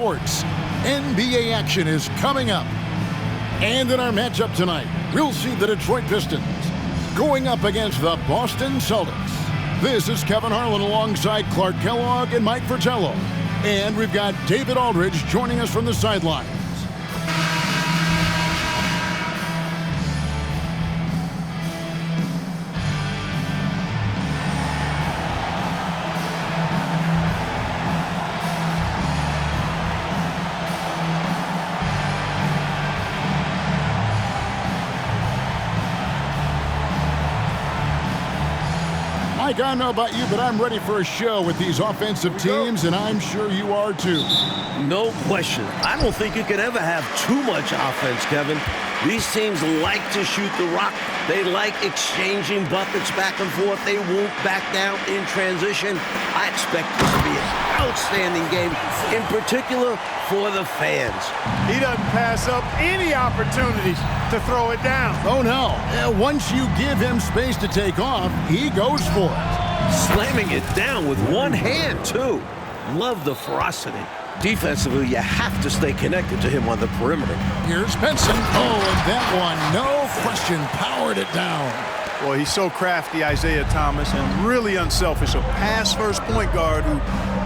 Sports. NBA action is coming up. And in our matchup tonight, we'll see the Detroit Pistons going up against the Boston Celtics. This is Kevin Harlan alongside Clark Kellogg and Mike Fratello. And we've got David Aldridge joining us from the sidelines. Mike, I don't know about you, but I'm ready for a show with these offensive teams, and I'm sure you are too. No question. I don't think you can ever have too much offense, Kevin. These teams like to shoot the rock. They like exchanging buckets back and forth. They won't back down in transition. I expect this to be an outstanding game, in particular for the fans. He doesn't pass up any opportunities to throw it down. Oh, no. Once you give him space to take off, he goes for it. Slamming it down with one hand, too. Love the ferocity. Defensively, you have to stay connected to him on the perimeter. Here's Benson. Oh, and that one, no question, powered it down. Boy, he's so crafty, Isaiah Thomas, and really unselfish. A pass-first point guard who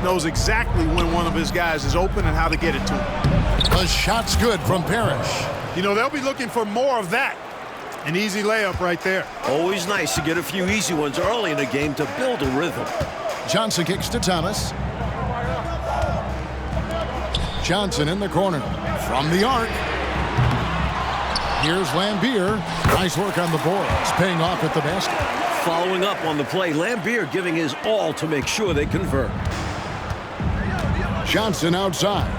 knows exactly when one of his guys is open and how to get it to him. The shot's good from Parrish. You know, they'll be looking for more of that. An easy layup right there. Always nice to get a few easy ones early in the game to build a rhythm. Johnson kicks to Thomas. Johnson in the corner. From the arc. Here's Lambier. Nice work on the boards. Paying off at the basket. Following up on the play, Lambier giving his all to make sure they convert. Johnson outside.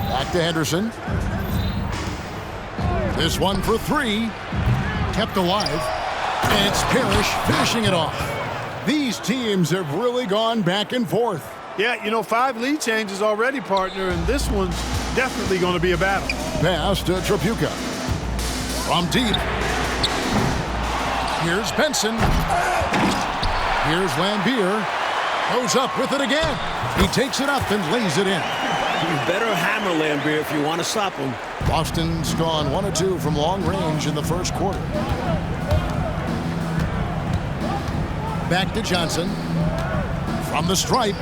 Back to Henderson. This one for three. Kept alive. And it's Parrish finishing it off. These teams have really gone back and forth. Yeah, you know, 5 lead changes already, partner, and this one's definitely going to be a battle. Pass to Tripucka. From deep. Here's Benson. Here's Lambier. Goes up with it again. He takes it up and lays it in. You better hammer Lambier if you want to stop him. Boston's gone 1 of 2 from long range in the first quarter. Back to Johnson. From the stripe.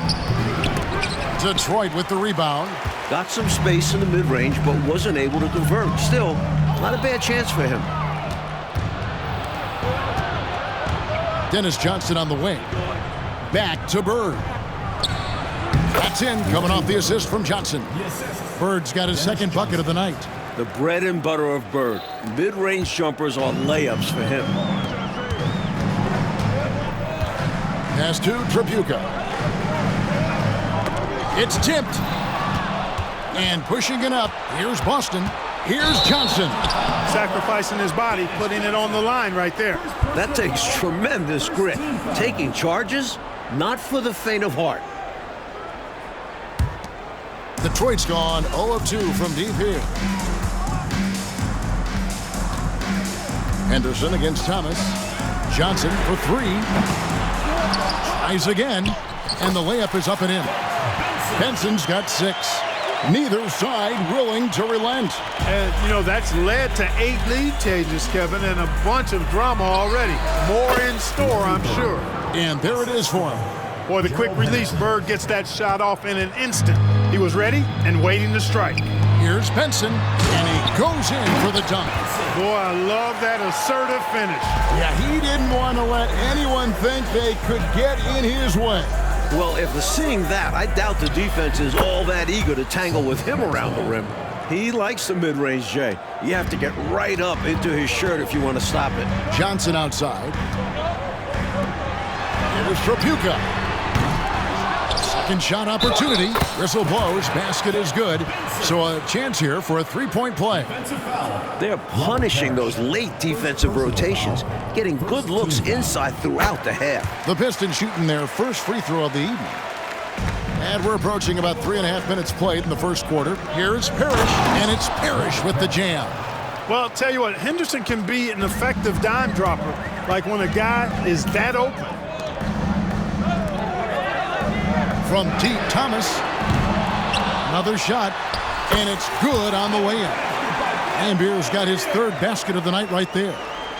Detroit with the rebound. Got some space in the mid-range, but wasn't able to convert. Still, not a bad chance for him. Dennis Johnson on the wing. Back to Bird. That's in, coming off the assist from Johnson. Bird's got his second bucket of the night. The bread and butter of Bird. Mid-range jumpers are layups for him. Pass to Tripucka. It's tipped. And pushing it up. Here's Boston. Here's Johnson. Sacrificing his body, putting it on the line right there. That takes tremendous grit. Taking charges, not for the faint of heart. Detroit's gone 0 of 2 from deep here. Henderson against Thomas. Johnson for 3. Tries again. And the layup is up and in. Benson's got 6. Neither side willing to relent. And, you know, that's led to 8 lead changes, Kevin, and a bunch of drama already. More in store, I'm sure. And there it is for him. Boy, the quick release, Bird gets that shot off in an instant. He was ready and waiting to strike. Here's Benson, and he goes in for the dunk. Boy, I love that assertive finish. Yeah, he didn't want to let anyone think they could get in his way. Well, if seeing that, I doubt the defense is all that eager to tangle with him around the rim. He likes the mid-range J. You have to get right up into his shirt if you want to stop it. Johnson outside. Here's Tripucka. Second shot opportunity. Whistle blows. Basket is good. So a chance here for a three-point play. They're punishing those late defensive rotations, getting good looks inside throughout the half. The Pistons shooting their first free throw of the evening. And we're approaching about 3.5 minutes played in the first quarter. Here's Parrish, and it's Parrish with the jam. Well, I'll tell you what, Henderson can be an effective dime dropper, like when a guy is that open. From deep, Thomas. Another shot. And it's good on the way in. NBAEras got his third basket of the night right there.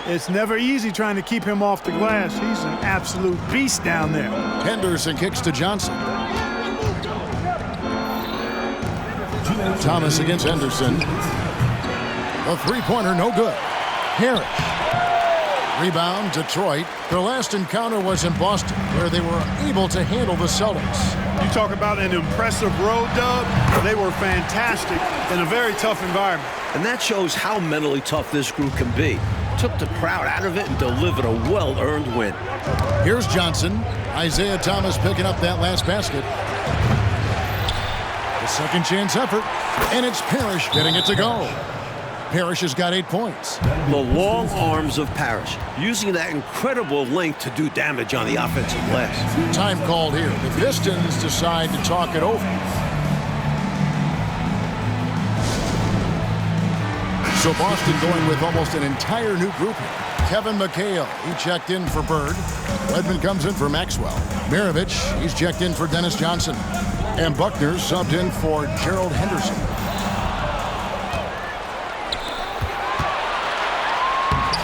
It's never easy trying to keep him off the glass. He's an absolute beast down there. Henderson kicks to Johnson. Thomas against Henderson. The three-pointer, no good. Harris. Rebound, Detroit. Their last encounter was in Boston, where they were able to handle the Celtics. You talk about an impressive road dub. They were fantastic in a very tough environment. And that shows how mentally tough this group can be. Took the crowd out of it and delivered a well-earned win. Here's Johnson. Isaiah Thomas picking up that last basket. The second chance effort. And it's Parrish getting it to go. Parrish has got 8 points. The long arms of Parrish, using that incredible length to do damage on the offensive glass. Time called here. The Pistons decide to talk it over. So Boston going with almost an entire new group here. Kevin McHale, he checked in for Bird. Redmond comes in for Maxwell. Maravich, he's checked in for Dennis Johnson. And Buckner subbed in for Gerald Henderson.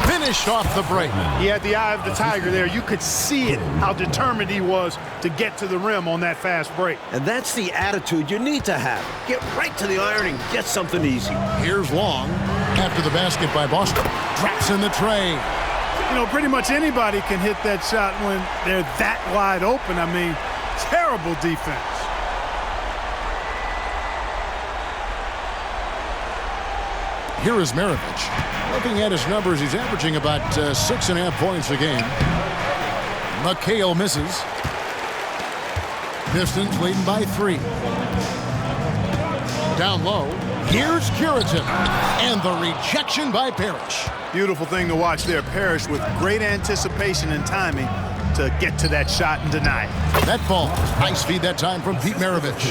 Finished off the break. He had the eye of the tiger there. You could see it, how determined he was to get to the rim on that fast break. And that's the attitude you need to have. Get right to the iron and get something easy. Here's Long. After the basket by Boston. Drops in the tray. You know, pretty much anybody can hit that shot when they're that wide open. I mean, terrible defense. Here is Maravich. Looking at his numbers, he's averaging about 6.5 points a game. McHale misses. Pistons leading by 3. Down low. Here's Curitan. And the rejection by Parrish. Beautiful thing to watch there. Parrish with great anticipation and timing to get to that shot and deny it. That falls. Nice feed that time from Pete Maravich.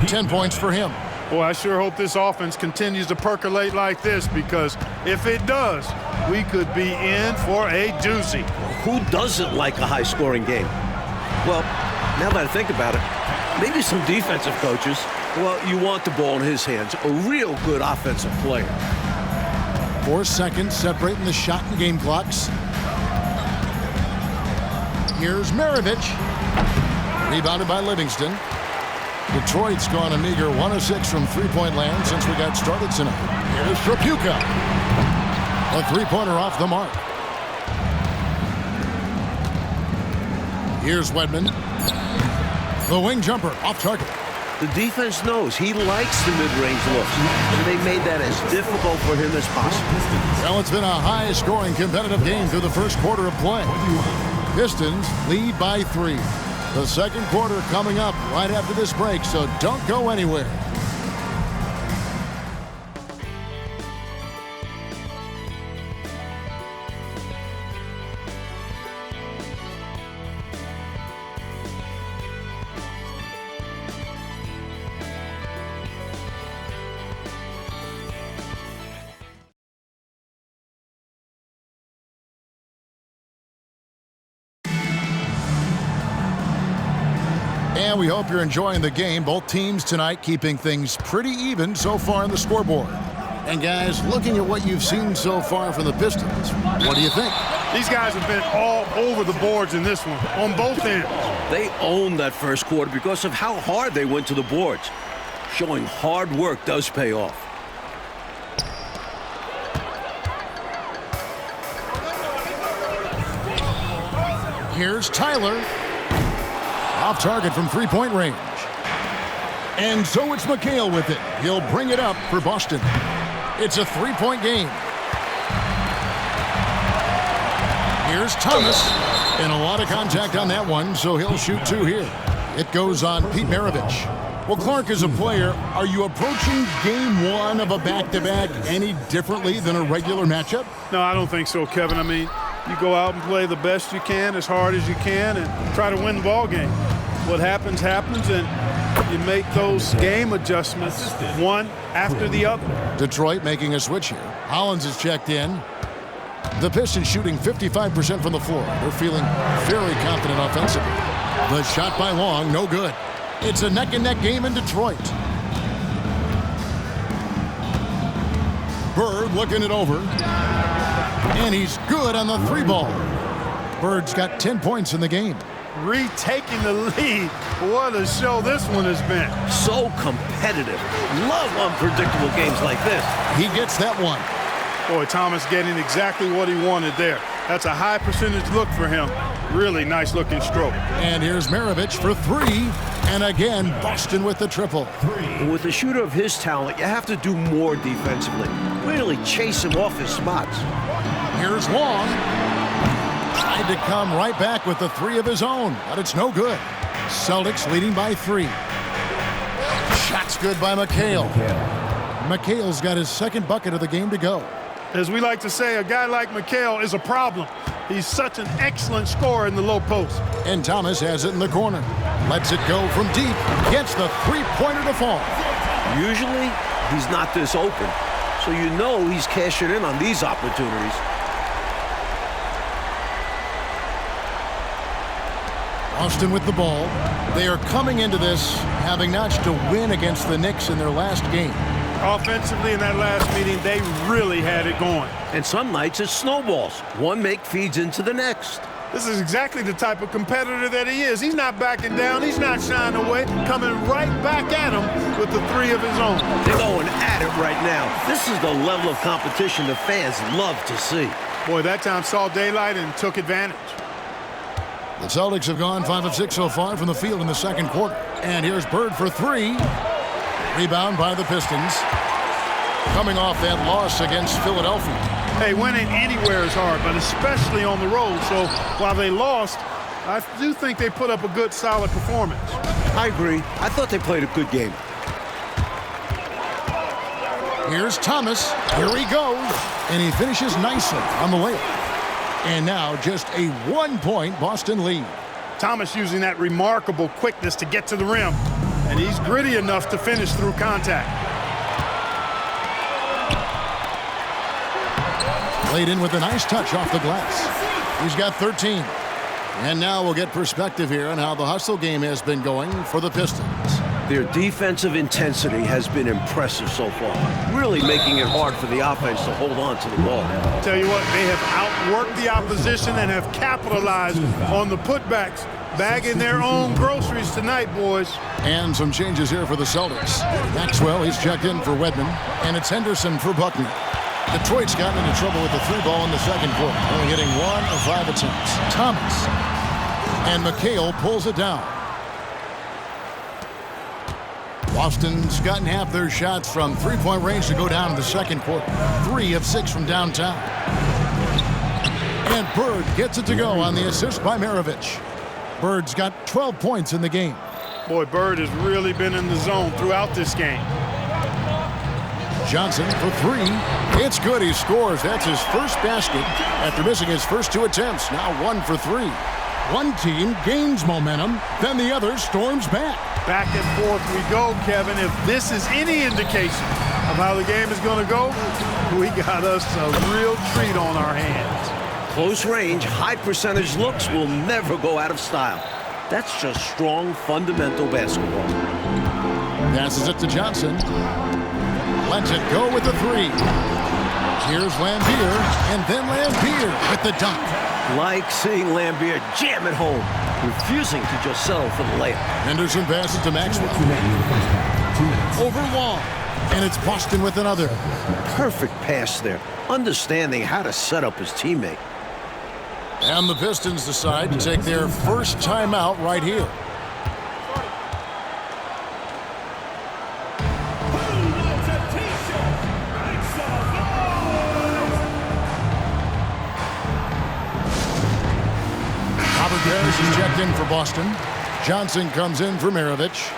10 points for him. Boy, I sure hope this offense continues to percolate like this, because if it does, we could be in for a doozy. Who doesn't like a high-scoring game? Well, now that I think about it, maybe some defensive coaches. Well, you want the ball in his hands. A real good offensive player. 4 seconds separating the shot and game clocks. Here's Maravich. Rebounded by Livingston. Detroit's gone a meager 1 of 6 from three-point land since we got started tonight. Here's Trapuka. A three-pointer off the mark. Here's Wedman. The wing jumper off target. The defense knows he likes the mid-range looks, and they made that as difficult for him as possible. Well, it's been a high-scoring competitive game through the first quarter of play. Pistons lead by 3. The second quarter coming up right after this break, so don't go anywhere. And we hope you're enjoying the game. Both teams tonight keeping things pretty even so far on the scoreboard. And guys, looking at what you've seen so far from the Pistons, what do you think? These guys have been all over the boards in this one, on both ends. They owned that first quarter because of how hard they went to the boards. Showing hard work does pay off. Here's Tyler. Off target from three-point range. And so it's McHale with it. He'll bring it up for Boston. It's a three-point game. Here's Thomas. And a lot of contact on that one, so he'll shoot 2 here. It goes on Pete Maravich. Well, Clark, as a player, are you approaching game 1 of a back-to-back any differently than a regular matchup? No, I don't think so, Kevin. I mean, you go out and play the best you can, as hard as you can, and try to win the ball game. What happens, happens, and you make those game adjustments one after the other. Detroit making a switch here. Hollins is checked in. The Pistons shooting 55% from the floor. They're feeling very confident offensively. The shot by Long, no good. It's a neck-and-neck game in Detroit. Bird looking it over. And he's good on the 3-ball. Bird's got 10 points in the game. Retaking the lead. What a show this one has been. So competitive. Love unpredictable games like this. He gets that one. Boy, Thomas getting exactly what he wanted there. That's a high percentage look for him. Really nice looking stroke. And here's Maravich for 3. And again, Boston with the triple. With a shooter of his talent, you have to do more defensively. Really chase him off his spots. Here's Long. Tried to come right back with the 3 of his own, but it's no good. Celtics leading by 3. Shot's good by McHale. McHale's got his second bucket of the game to go. As we like to say, a guy like McHale is a problem. He's such an excellent scorer in the low post. And Thomas has it in the corner. Lets it go from deep. Gets the 3-pointer to fall. Usually, he's not this open, so you know he's cashing in on these opportunities. Boston with the ball. They are coming into this having notched to win against the Knicks in their last game. Offensively in that last meeting, they really had it going. And some nights it snowballs. One make feeds into the next. This is exactly the type of competitor that he is. He's not backing down. He's not shying away. Coming right back at him with the 3 of his own. They're going at it right now. This is the level of competition the fans love to see. Boy, that time saw daylight and took advantage. The Celtics have gone 5 of 6 so far from the field in the second quarter. And here's Bird for 3. Rebound by the Pistons. Coming off that loss against Philadelphia. Hey, winning anywhere is hard, but especially on the road. So while they lost, I do think they put up a good, solid performance. I agree. I thought they played a good game. Here's Thomas. Here he goes. And he finishes nicely on the layup. And now just a 1-point Boston lead. Thomas using that remarkable quickness to get to the rim. And he's gritty enough to finish through contact. Laid in with a nice touch off the glass. He's got 13. And now we'll get perspective here on how the hustle game has been going for the Pistons. Their defensive intensity has been impressive so far, really making it hard for the offense to hold on to the ball. Tell you what, they have outworked the opposition and have capitalized on the putbacks, bagging their own groceries tonight, boys. And some changes here for the Celtics. Maxwell, he's checked in for Wedman, and it's Henderson for Buckner. Detroit's gotten into trouble with the 3-ball in the second quarter, only hitting 1 of 5 attempts. Thomas. And McHale pulls it down. Boston's gotten half their shots from 3-point range to go down in the second quarter. 3 of 6 from downtown. And Bird gets it to go on the assist by Maravich. Bird's got 12 points in the game. Boy, Bird has really been in the zone throughout this game. Johnson for 3. It's good. He scores. That's his first basket after missing his first 2 attempts. Now 1 for 3. One team gains momentum, then the other storms back. Back and forth we go, Kevin. If this is any indication of how the game is going to go, we got us a real treat on our hands. Close range, high percentage looks will never go out of style. That's just strong, fundamental basketball. Passes it to Johnson. Lets it go with the 3. Here's Lambier, and then Lambier with the dunk. Like seeing Lambier jam it home, refusing to just settle for the layup. Henderson passes to Maxwell. Over Long, and it's Boston with another. Perfect pass there, understanding how to set up his teammate. And the Pistons decide to take their first timeout right here. Harris is checked in for Boston. Johnson comes in for Maravich.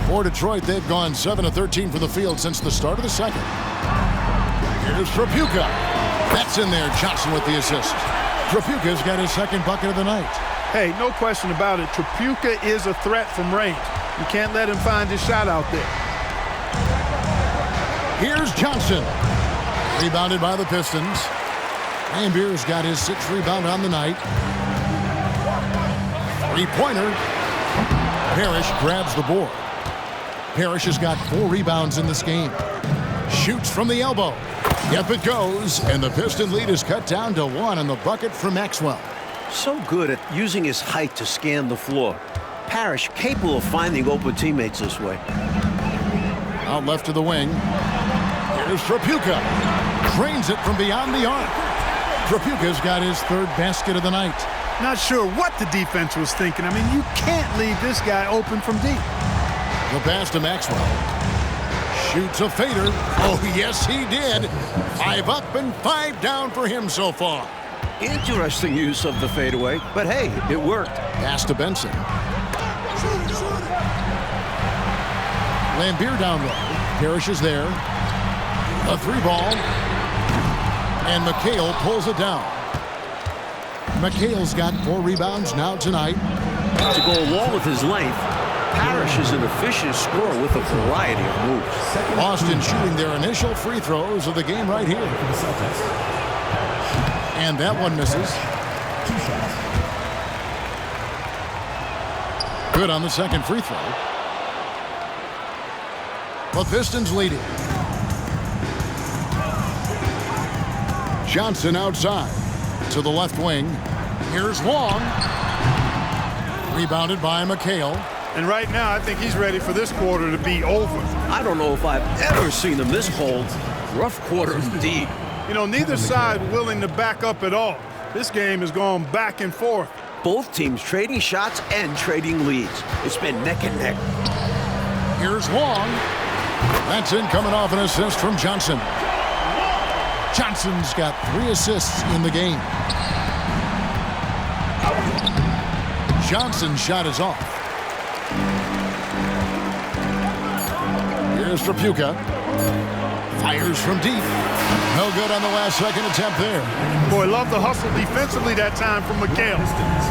For Detroit, they've gone 7 of 13 from the field since the start of the second. Here's Trapuka. That's in there. Johnson with the assist. Trapuka's got his second bucket of the night. Hey, no question about it. Trapuka is a threat from range. You can't let him find his shot out there. Here's Johnson. Rebounded by the Pistons. Ambier's got his 6th rebound on the night. 3-pointer. Parrish grabs the board. Parrish has got 4 rebounds in this game. Shoots from the elbow. Yep, it goes, and the Piston lead is cut down to 1 on the bucket for Maxwell. So good at using his height to scan the floor. Parrish capable of finding open teammates this way. Out left to the wing. Here's Trapuka. Drains it from beyond the arc. Trapuka's got his 3rd basket of the night. Not sure what the defense was thinking. I mean, you can't leave this guy open from deep. The pass to Maxwell. Shoots a fader. Oh, yes, he did. 5 up and 5 down for him so far. Interesting use of the fadeaway, but hey, it worked. Pass to Benson. Lambier down low. Parrish is there. A 3-ball. And McHale pulls it down. McHale's got 4 rebounds now tonight. To go along with his length, Parrish is an efficient scorer with a variety of moves. Boston shooting their initial free throws of the game right here. And that one misses. Good on the second free throw. The Pistons leading. Johnson outside to the left wing. Here's Wong. Rebounded by McHale. And right now, I think he's ready for this quarter to be over. I don't know if I've ever seen him this cold. Rough quarter indeed. You know, neither side willing to back up at all. This game is going back and forth. Both teams trading shots and trading leads. It's been neck and neck. Here's Wong. That's in, coming off an assist from Johnson. Johnson's got 3 assists in the game. Johnson's shot is off. Here's Trapuka. Fires from deep. No good on the last second attempt there. Boy, love the hustle defensively that time from McHale.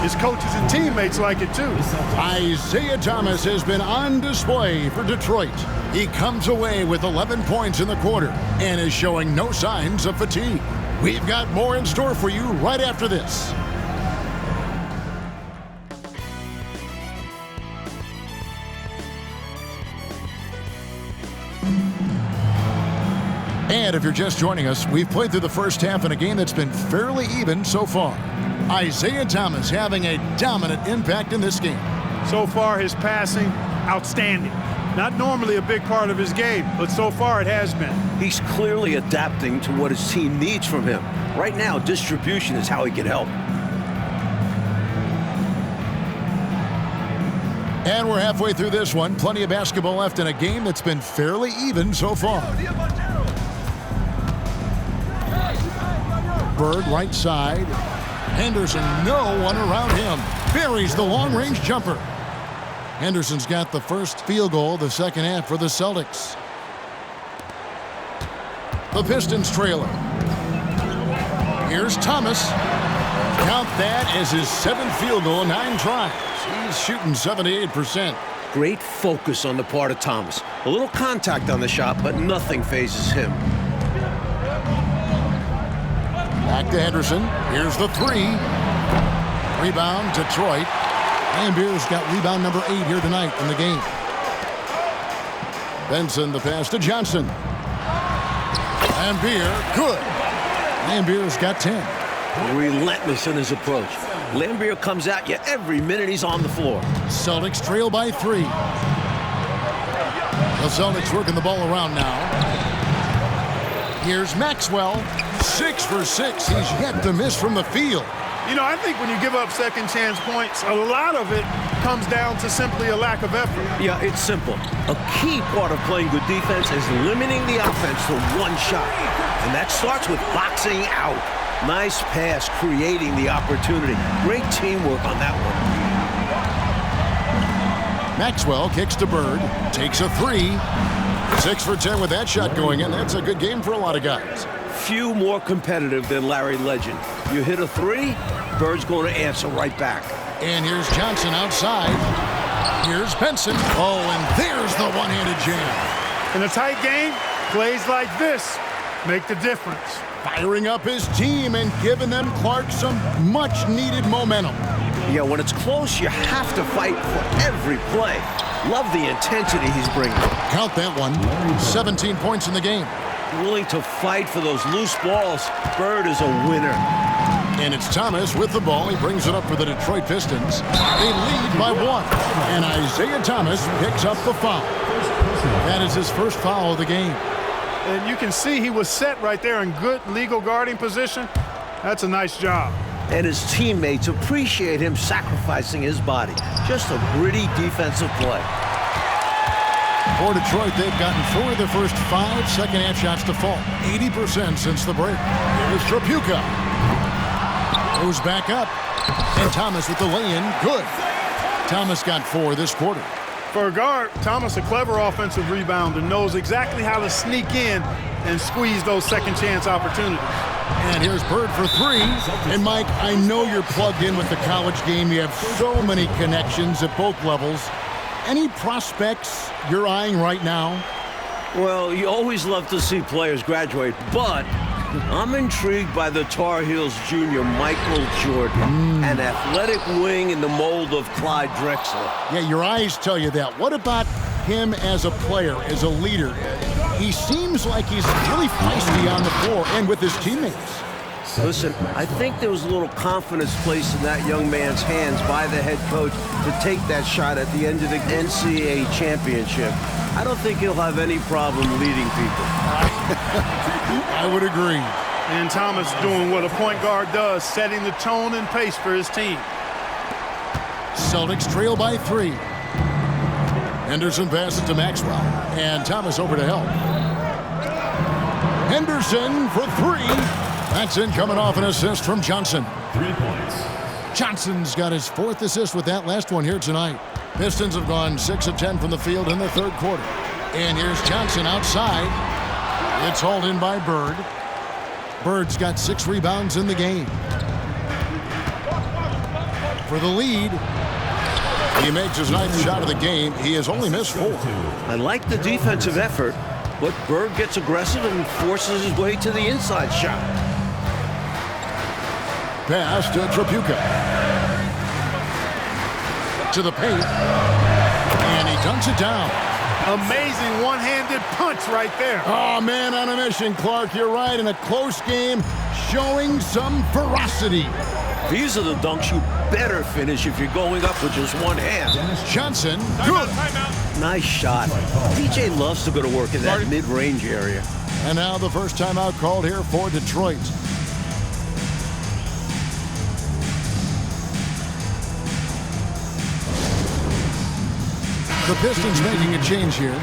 His coaches and teammates like it too. Isaiah Thomas has been on display for Detroit. He comes away with 11 points in the quarter and is showing no signs of fatigue. We've got more in store for you right after this. And if you're just joining us, we've played through the first half in a game that's been fairly even so far. Isaiah Thomas having a dominant impact in this game. So far, his passing, outstanding. Not normally a big part of his game, but so far it has been. He's clearly adapting to what his team needs from him. Right now, distribution is how he can help. And we're halfway through this one. Plenty of basketball left in a game that's been fairly even so far. Bird right side. Henderson, no one around him. Buries the long-range jumper. Henderson's got the first field goal of the second half for the Celtics. The Pistons trailer. Here's Thomas. Count that as his 7th field goal in 9 tries. He's shooting 78%. Great focus on the part of Thomas. A little contact on the shot, but nothing phases him. Back to Henderson. Here's the 3. Rebound, Detroit. Lambier's got rebound number 8 here tonight in the game. Benson, the pass to Johnson. Lambier, good. Lambier's got 10. Relentless in his approach. Lambier comes at you every minute he's on the floor. Celtics trail by 3. The Celtics working the ball around now. Here's Maxwell. 6 for 6. He's yet to miss from the field. You know, I think when you give up second chance points, a lot of it comes down to simply a lack of effort. Yeah, it's simple. A key part of playing good defense is limiting the offense to one shot. And that starts with boxing out. Nice pass, creating the opportunity. Great teamwork on that one. Maxwell kicks to Bird. Takes a 3. 6 for 10 with that shot going in. That's a good game for a lot of guys. Few more competitive than Larry Legend. You hit a 3, Bird's going to answer right back. And here's Johnson outside. Here's Benson. Oh, and there's the one-handed jam. In a tight game, plays like this make the difference. Firing up his team and giving them, Clark, some much-needed momentum. Yeah, when it's close, you have to fight for every play. Love the intensity he's bringing. Count that one. 17 points in the game. Willing to fight for those loose balls. Bird is a winner. And it's Thomas with the ball. He brings it up for the Detroit Pistons. They lead by 1. And Isaiah Thomas picks up the foul. That is his first foul of the game. And you can see he was set right there in good legal guarding position. That's a nice job. And his teammates appreciate him sacrificing his body. Just a gritty defensive play. For Detroit, they've gotten 4 of their first 5 second-half shots to fall. 80% since the break. Here's Trapuka. Goes back up. And Thomas with the lay-in. Good. Thomas got 4 this quarter. For a guard, Thomas, a clever offensive rebounder, knows exactly how to sneak in and squeeze those second-chance opportunities. And here's Bird for 3. And, Mike, I know you're plugged in with the college game. You have so many connections at both levels. Any prospects you're eyeing right now? Well, you always love to see players graduate, but I'm intrigued by the Tar Heels junior Michael Jordan, an athletic wing in the mold of Clyde Drexler. Yeah, your eyes tell you that. What about him as a player, as a leader? He seems like he's really feisty on the floor and with his teammates. Listen, I think there was a little confidence placed in that young man's hands by the head coach to take that shot at the end of the NCAA championship. I don't think he'll have any problem leading people. I would agree. And Thomas doing what a point guard does, setting the tone and pace for his team. Celtics trail by 3. Henderson passes to Maxwell. And Thomas over to help. Henderson for 3. That's in, coming off an assist from Johnson. 3 points. Johnson's got his 4th assist with that last one here tonight. Pistons have gone 6 of 10 from the field in the 3rd quarter. And here's Johnson outside. It's hauled in by Bird. Bird's got 6 rebounds in the game. For the lead, he makes his 9th shot of the game. He has only missed 4. I like the defensive effort, but Bird gets aggressive and forces his way to the inside shot. Pass to Trapuka. To the paint. And he dunks it down. Amazing one-handed punch right there. Oh, man, on a mission, Clark. You're right. In a close game, showing some ferocity. These are the dunks you better finish if you're going up with just one hand. Johnson, good. Nice shot. DJ loves to go to work in that mid-range area. And now the first timeout called here for Detroit. The Pistons making a change here.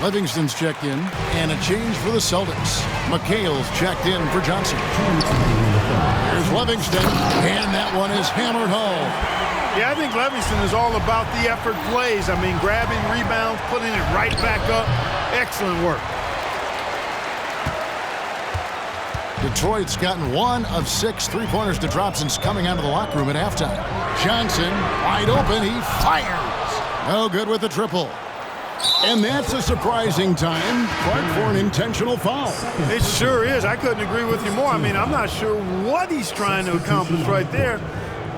Livingston's checked in, and a change for the Celtics. McHale's checked in for Johnson. Here's Livingston, and that one is hammered home. Yeah, I think Livingston is all about the effort plays. I mean, grabbing rebounds, putting it right back up. Excellent work. Detroit's gotten 1 of 6 3-pointers to drop since coming out of the locker room at halftime. Johnson, wide open, he fires. No good with the triple. And that's a surprising time, Clark, for an intentional foul. It sure is. I couldn't agree with you more. I mean, I'm not sure what he's trying to accomplish right there.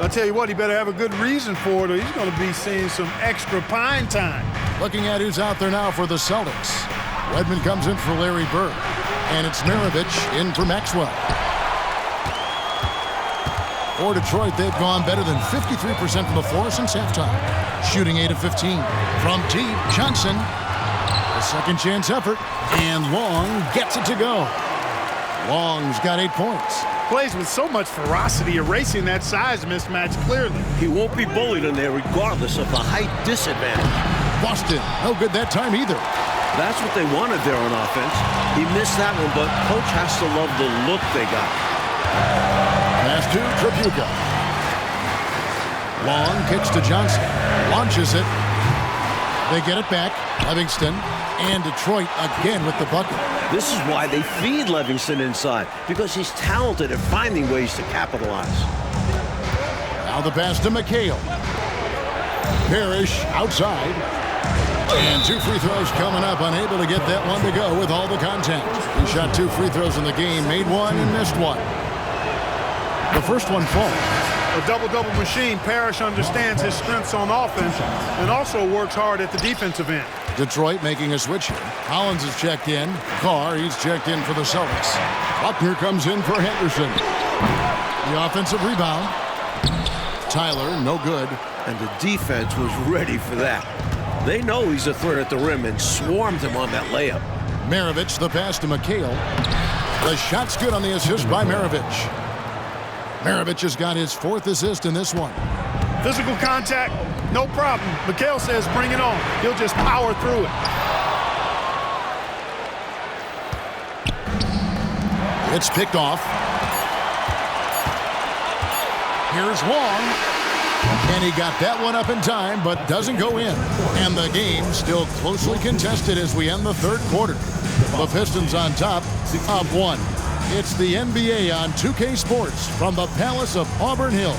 I'll tell you what, he better have a good reason for it, or he's going to be seeing some extra pine time. Looking at who's out there now for the Celtics. Redmond comes in for Larry Bird. And it's Maravich in for Maxwell. For Detroit, they've gone better than 53% from the floor since halftime. Shooting 8 of 15. From deep, Johnson. A second chance effort. And Long gets it to go. Long's got 8 points. Plays with so much ferocity, erasing that size mismatch clearly. He won't be bullied in there regardless of the height disadvantage. Boston, no good that time either. That's what they wanted there on offense. He missed that one, but coach has to love the look they got. Pass to Trapuka. Long kicks to Johnson. Launches it. They get it back. Livingston and Detroit again with the bucket. This is why they feed Livingston inside, because he's talented at finding ways to capitalize. Now the pass to McHale. Parrish outside. And 2 free throws coming up. Unable to get that one to go with all the contact. He shot 2 free throws in the game, made 1 and missed 1. The first one falls. A double-double machine. Parrish understands his strengths on offense and also works hard at the defensive end. Detroit making a switch here. Collins is checked in. Carr, he's checked in for the Celtics. Buckner comes in for Henderson. The offensive rebound. Tyler, no good. And the defense was ready for that. They know he's a threat at the rim and swarmed him on that layup. Maravich, the pass to McHale. The shot's good on the assist by Maravich. Maravich has got his 4th assist in this one. Physical contact, no problem. McHale says bring it on. He'll just power through it. It's picked off. Here's Wong. And he got that one up in time, but doesn't go in. And the game still closely contested as we end the 3rd quarter. The Pistons on top, up 1. It's the NBA on 2K Sports from the Palace of Auburn Hills.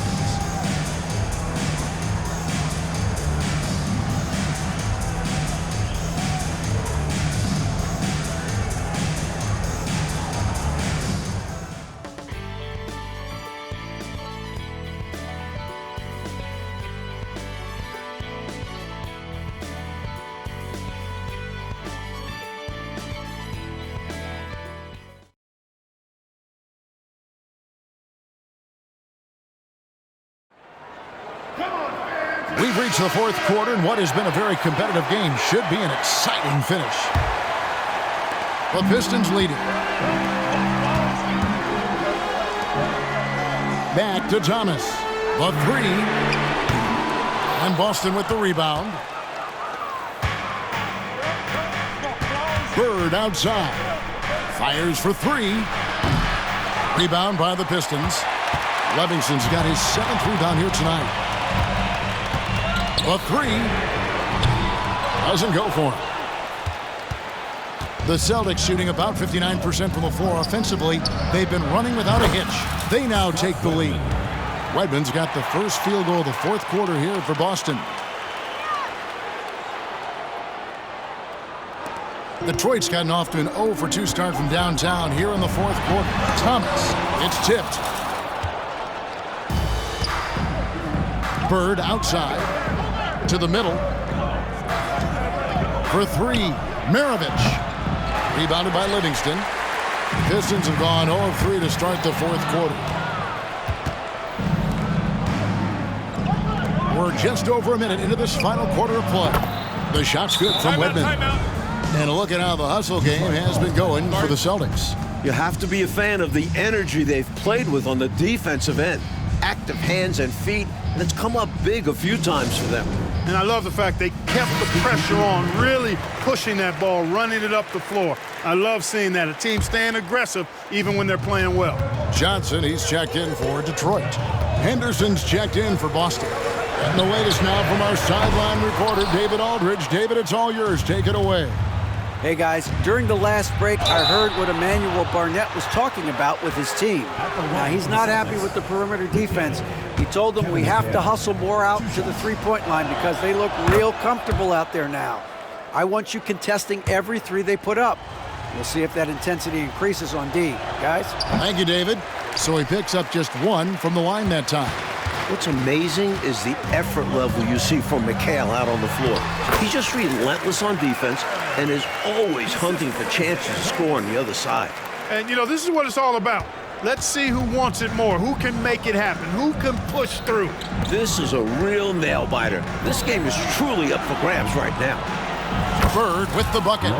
We've reached the 4th quarter, and what has been a very competitive game should be an exciting finish. The Pistons leading. Back to Thomas. The 3. And Boston with the rebound. Bird outside. Fires for 3. Rebound by the Pistons. Livingston's got his 7th rebound here tonight. A 3 doesn't go for him. The Celtics shooting about 59% from the floor offensively. They've been running without a hitch. They now take the lead. Redmond's got the first field goal of the 4th quarter here for Boston. Detroit's gotten off to an 0 for 2 start from downtown here in the 4th quarter. Thomas, it's tipped. Bird outside. To the middle. For 3, Maravich. Rebounded by Livingston. Pistons have gone 0 of 3 to start the 4th quarter. We're just over a minute into this final quarter of play. The shot's good from Wedman. And look at how the hustle game has been going for the Celtics. You have to be a fan of the energy they've played with on the defensive end. Active hands and feet, and it's come up big a few times for them. And I love the fact they kept the pressure on, really pushing that ball, running it up the floor. I love seeing that. A team staying aggressive even when they're playing well. Johnson, he's checked in for Detroit. Henderson's checked in for Boston. And the latest now from our sideline reporter, David Aldridge. David, it's all yours. Take it away. Hey, guys, during the last break, I heard what Emmanuel Barnett was talking about with his team. Now, he's not happy with the perimeter defense. He told them we have to hustle more out to the three-point line because they look real comfortable out there now. I want you contesting every 3 they put up. We'll see if that intensity increases on D. Guys? Thank you, David. So he picks up just 1 from the line that time. What's amazing is the effort level you see from McHale out on the floor. He's just relentless on defense and is always hunting for chances to score on the other side. And, you know, this is what it's all about. Let's see who wants it more, who can make it happen, who can push through. This is a real nail-biter. This game is truly up for grabs right now. Bird with the bucket.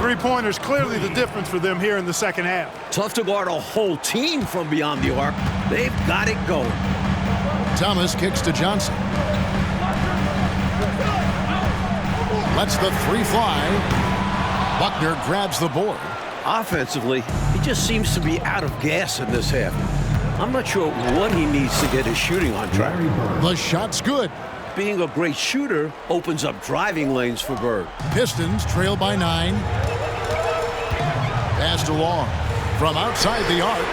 Three-pointers clearly the difference for them here in the second half. Tough to guard a whole team from beyond the arc. They've got it going. Thomas kicks to Johnson. Lets the 3 fly. Buckner grabs the board. Offensively, he just seems to be out of gas in this half. I'm not sure what he needs to get his shooting on track. The shot's good. Being a great shooter opens up driving lanes for Bird. Pistons trail by 9. Passed along from outside the arc.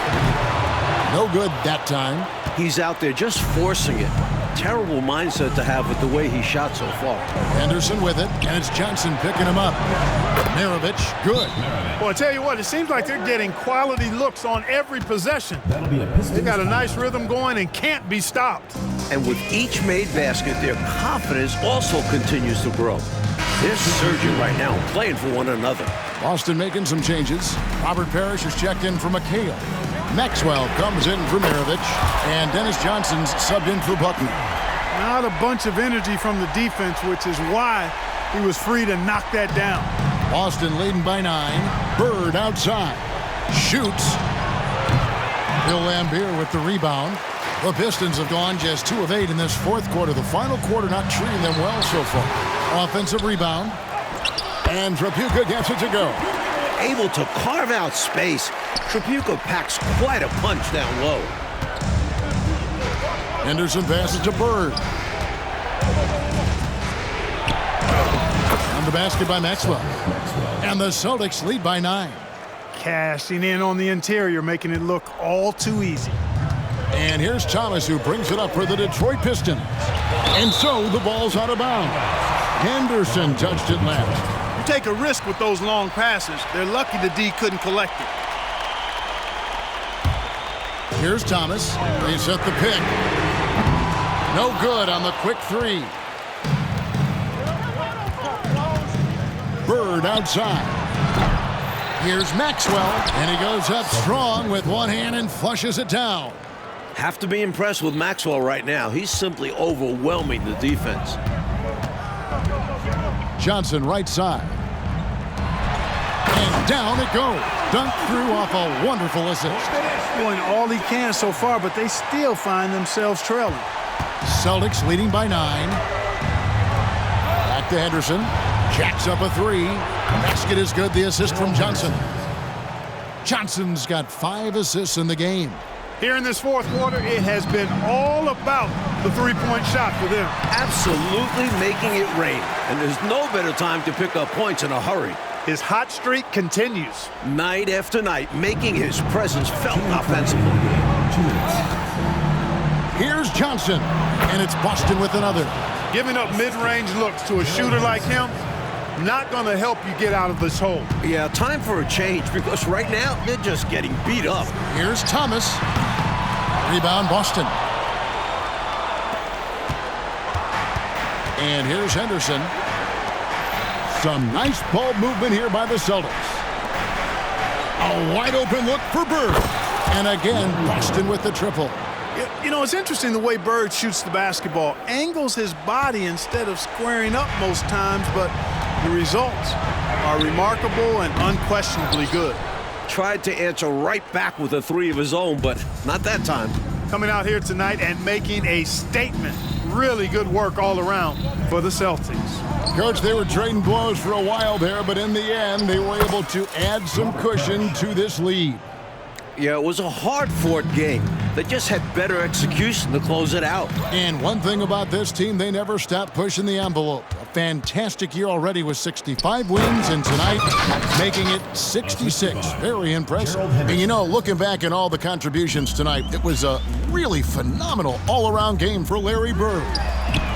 No good that time. He's out there just forcing it. terrible mindset to have with the way he shot so far. Henderson with it, and it's Johnson picking him up. Maravich, good. Well, I tell you what, it seems like they're getting quality looks on every possession. They got a nice rhythm going and can't be stopped. And with each made basket, their confidence also continues to grow. They're surging right now, playing for one another. Boston making some changes. Robert Parrish is checked in for McHale. Maxwell comes in for Maravich, and Dennis Johnson's subbed in for Buckner. Not a bunch of energy from the defense, which is why he was free to knock that down. Boston leading by 9. Bird outside. Shoots. Bill Laimbeer with the rebound. The Pistons have gone just 2 of 8 in this fourth quarter. The final quarter not treating them well so far. Offensive rebound. And Tripucka gets it to go. Able to carve out space. Tripucka packs quite a punch down low. Henderson passes to Bird. On the basket by Maxwell. And the Celtics lead by 9. Cashing in on the interior, making it look all too easy. And here's Thomas, who brings it up for the Detroit Pistons. And so the ball's out of bounds. Henderson touched it last. You take a risk with those long passes. They're lucky the D couldn't collect it. Here's Thomas. They set the pick. No good on the quick 3. Bird outside. Here's Maxwell, and he goes up strong with one hand and flushes it down. Have to be impressed with Maxwell right now. He's simply overwhelming the defense. Johnson right side. And down it goes. Dunked through off a wonderful assist. Doing all he can so far, but they still find themselves trailing. Celtics leading by 9. Back to Henderson. Jacks up a 3. Basket is good. The assist from Johnson. Johnson's got 5 assists in the game. Here in this fourth quarter, it has been all about the three-point shot for them. Absolutely making it rain. And there's no better time to pick up points in a hurry. His hot streak continues. Night after night, making his presence felt offensively. Here's Johnson, and it's Boston with another. Giving up mid-range looks to a shooter like him, not going to help you get out of this hole. Yeah, time for a change, because right now, they're just getting beat up. Here's Thomas. Rebound, Boston. And here's Henderson. Some nice ball movement here by the Celtics. A wide open look for Bird. And again, Boston with the triple. You know, it's interesting the way Bird shoots the basketball. Angles his body instead of squaring up most times, but the results are remarkable and unquestionably good. Tried to answer right back with a 3 of his own, but not that time. Coming out here tonight and making a statement. Really good work all around for the Celtics. Coach, they were trading blows for a while there, but in the end, they were able to add some cushion to this lead. Yeah, it was a hard-fought game. They just had better execution to close it out. And one thing about this team, they never stopped pushing the envelope. A fantastic year already with 65 wins, and tonight making it 66. Very impressive. And you know, looking back at all the contributions tonight, it was a really phenomenal all-around game for Larry Bird.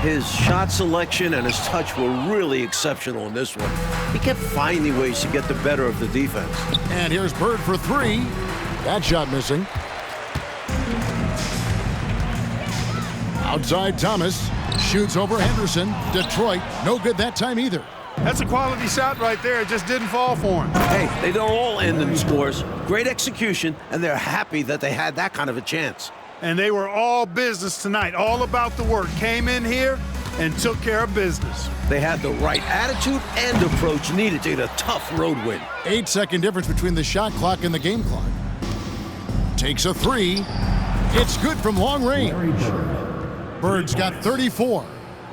His shot selection and his touch were really exceptional in this one. He kept finding ways to get the better of the defense. And here's Bird for 3. That shot missing. Outside Thomas. Shoots over Henderson. Detroit, no good that time either. That's a quality shot right there. It just didn't fall for him. Hey, they don't all end in scores. Great execution, and they're happy that they had that kind of a chance. And they were all business tonight, all about the work. Came in here and took care of business. They had the right attitude and approach needed to get a tough road win. 8-second difference between the shot clock and the game clock. Takes a 3. It's good from long range. Bird's got 34.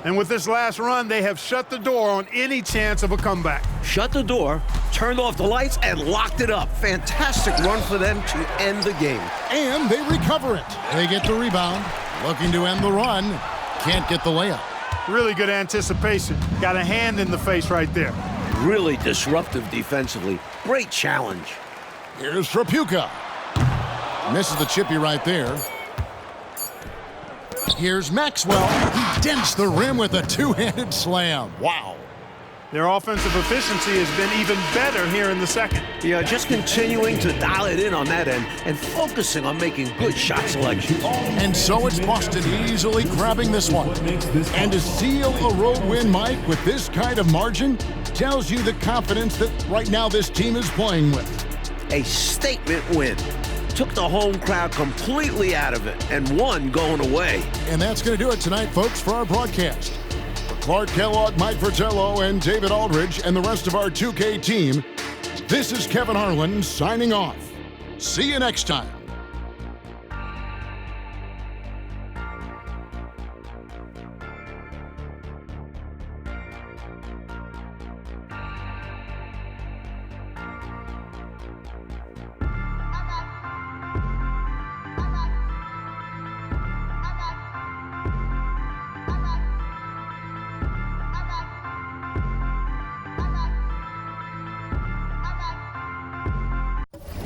And with this last run, they have shut the door on any chance of a comeback. Shut the door, turned off the lights, and locked it up. Fantastic run for them to end the game. And they recover it. They get the rebound. Looking to end the run. Can't get the layup. Really good anticipation. Got a hand in the face right there. Really disruptive defensively. Great challenge. Here's Tripucka. Misses the chippy right there. Here's Maxwell. He dents the rim with a two-handed slam. Wow. Their offensive efficiency has been even better here in the second. Yeah, just continuing to dial it in on that end and focusing on making good shot selection. And so it's Boston easily grabbing this one. And to seal a road win, Mike, with this kind of margin, tells you the confidence that right now this team is playing with. A statement win. Took the home crowd completely out of it and won going away. And that's going to do it tonight, folks, for our broadcast. For Clark Kellogg, Mike Fratello, and David Aldridge, and the rest of our 2K team, this is Kevin Harlan signing off. See you next time.